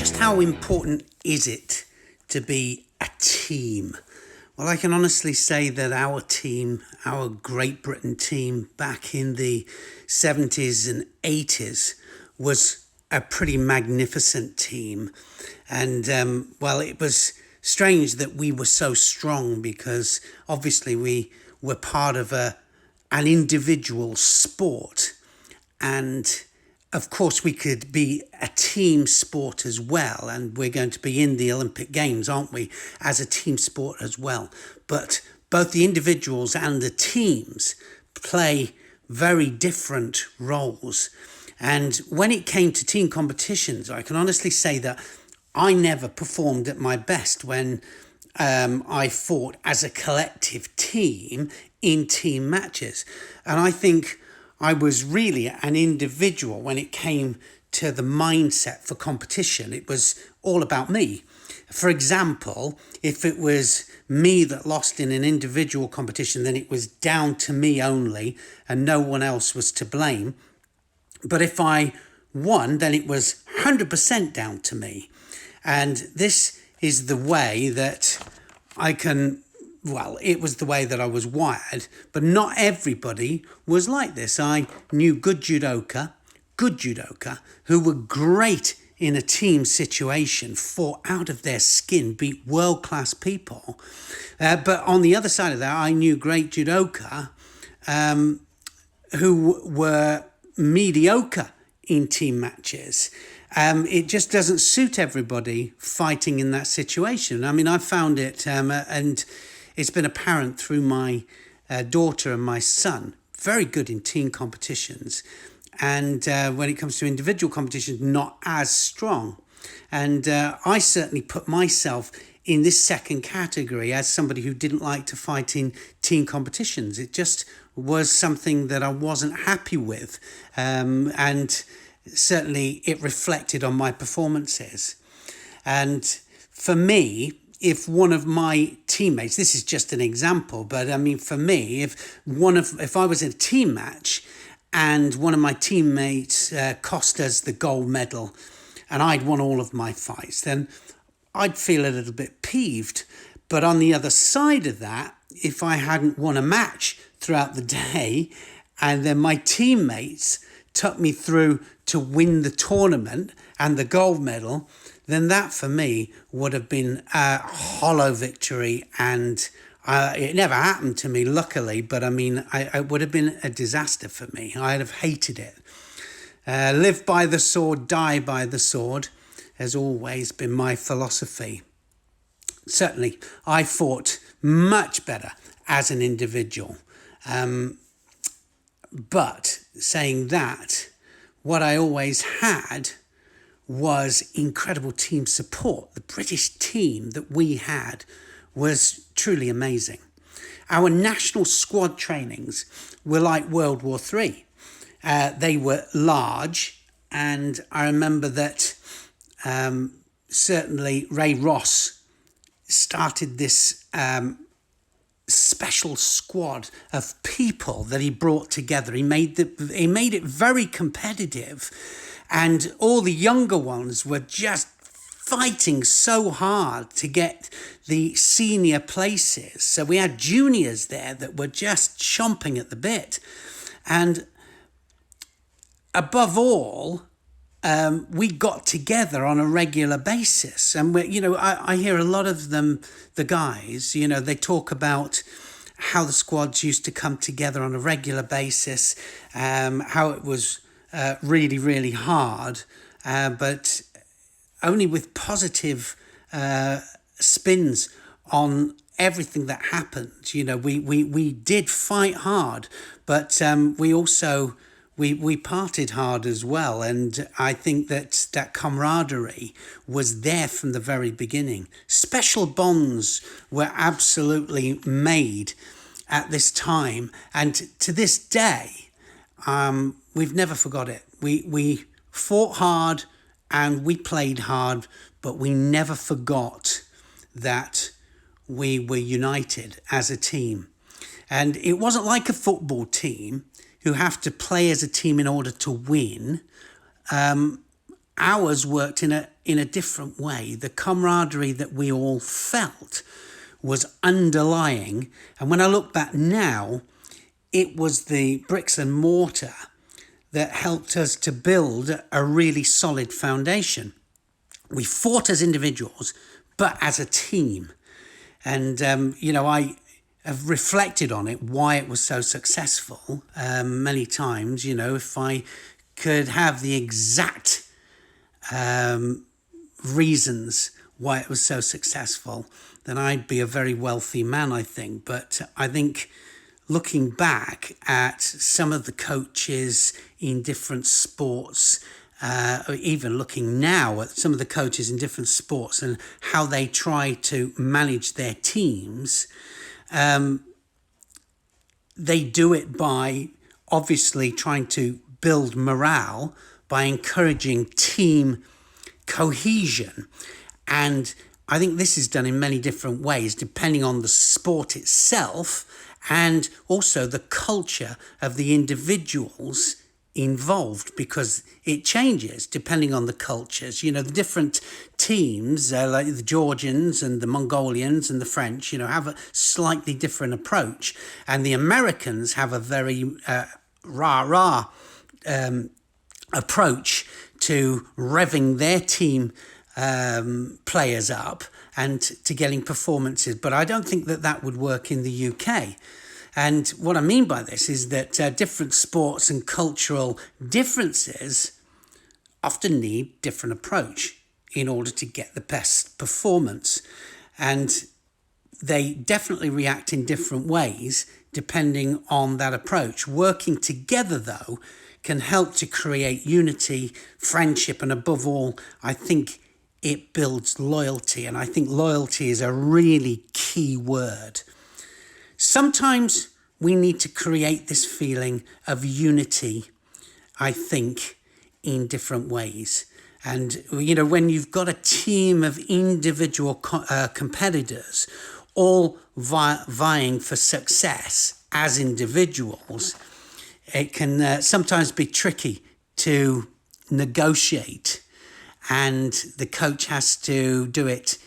Just how important is it to be a team? Well, I can honestly say that our team, our Great Britain team back in the 70s and 80s was a pretty magnificent team. And, it was strange that we were so strong because obviously we were part of an individual sport. And of course, we could be a team sport as well, and we're going to be in the Olympic Games, aren't we, as a team sport as well. But both the individuals and the teams play very different roles. And when it came to team competitions, I can honestly say that I never performed at my best when I fought as a collective team in team matches. And I think I was really an individual when it came to the mindset for competition. It was all about me. For example, if it was me that lost in an individual competition, then it was down to me only and no one else was to blame. But if I won, then it was 100% down to me. And this is the way that it was the way that I was wired, but not everybody was like this. I knew good judoka who were great in a team situation, fought out of their skin, beat world-class people. But on the other side of that, I knew great judoka who were mediocre in team matches. It just doesn't suit everybody fighting in that situation. I mean, I found it, and it's been apparent through my daughter and my son, very good in team competitions. And when it comes to individual competitions, not as strong. And I certainly put myself in this second category as somebody who didn't like to fight in team competitions. It just was something that I wasn't happy with. And certainly it reflected on my performances. And for me, if one of my teammates, this is just an example, but I mean, for me, if I was in a team match and one of my teammates cost us the gold medal and I'd won all of my fights, then I'd feel a little bit peeved. But on the other side of that, if I hadn't won a match throughout the day and then my teammates took me through to win the tournament and the gold medal, then that for me would have been a hollow victory. And it never happened to me, luckily, but I mean, it would have been a disaster for me. I'd have hated it. Live by the sword, die by the sword has always been my philosophy. Certainly, I fought much better as an individual. But saying that, what I always had was incredible team support. The British team that we had was truly amazing. Our national squad trainings were like World War III. They were large, and I remember that certainly Ray Ross started this special squad of people that he brought together. He made it very competitive, and all the younger ones were just fighting so hard to get the senior places. So we had juniors there that were just chomping at the bit. And above all, we got together on a regular basis. And I hear a lot of them, the guys, they talk about how the squads used to come together on a regular basis, how it was really, really hard, but only with positive spins on everything that happened. We did fight hard, but we also we partied hard as well. And I think that camaraderie was there from the very beginning. Special bonds were absolutely made at this time. And to this day, we've never forgot it. We fought hard and we played hard, but we never forgot that we were united as a team. And it wasn't like a football team who have to play as a team in order to win. Ours worked in in a different way. The camaraderie that we all felt was underlying. And when I look back now, it was the bricks and mortar that helped us to build a really solid foundation. We fought as individuals, but as a team. And, I have reflected on it, why it was so successful many times. If I could have the exact reasons why it was so successful, then I'd be a very wealthy man, I think. But I think looking back at some of the coaches in different sports, or even looking now at some of the coaches in different sports and how they try to manage their teams, they do it by obviously trying to build morale, by encouraging team cohesion. And I think this is done in many different ways, depending on the sport itself and also the culture of the individuals involved, because it changes depending on the cultures. The different teams, like the Georgians and the Mongolians and the French, have a slightly different approach. And the Americans have a very rah-rah approach to revving their team players up and to getting performances. But I don't think that would work in the UK. And what I mean by this is that different sports and cultural differences often need different approach in order to get the best performance. And they definitely react in different ways depending on that approach. Working together, though, can help to create unity, friendship, and above all, I think it builds loyalty. And I think loyalty is a really key word. Sometimes we need to create this feeling of unity, I think, in different ways. And, when you've got a team of individual competitors all vying for success as individuals, it can sometimes be tricky to negotiate. And the coach has to do it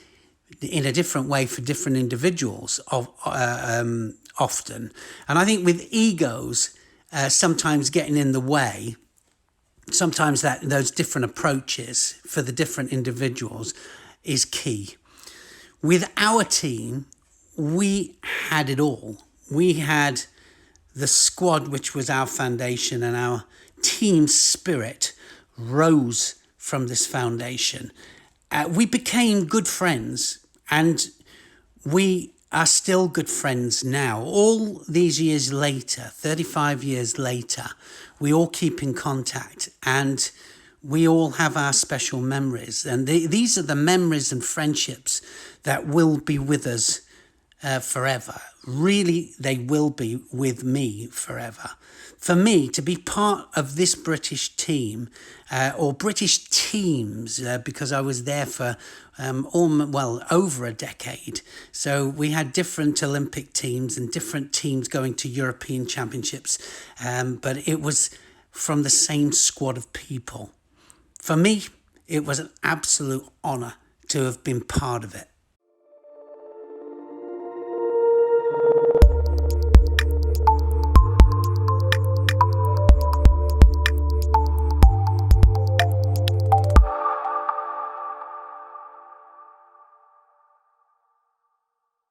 in a different way for different individuals often. And I think with egos sometimes getting in the way, sometimes those different approaches for the different individuals is key. With our team, we had it all. We had the squad, which was our foundation, and our team spirit rose from this foundation. We became good friends, and we are still good friends now. All these years later, 35 years later, we all keep in contact, and we all have our special memories. And these are the memories and friendships that will be with us forever. Really, they will be with me forever. For me, to be part of this British team, or British teams, because I was there for over a decade. So we had different Olympic teams and different teams going to European championships, but it was from the same squad of people. For me, it was an absolute honour to have been part of it.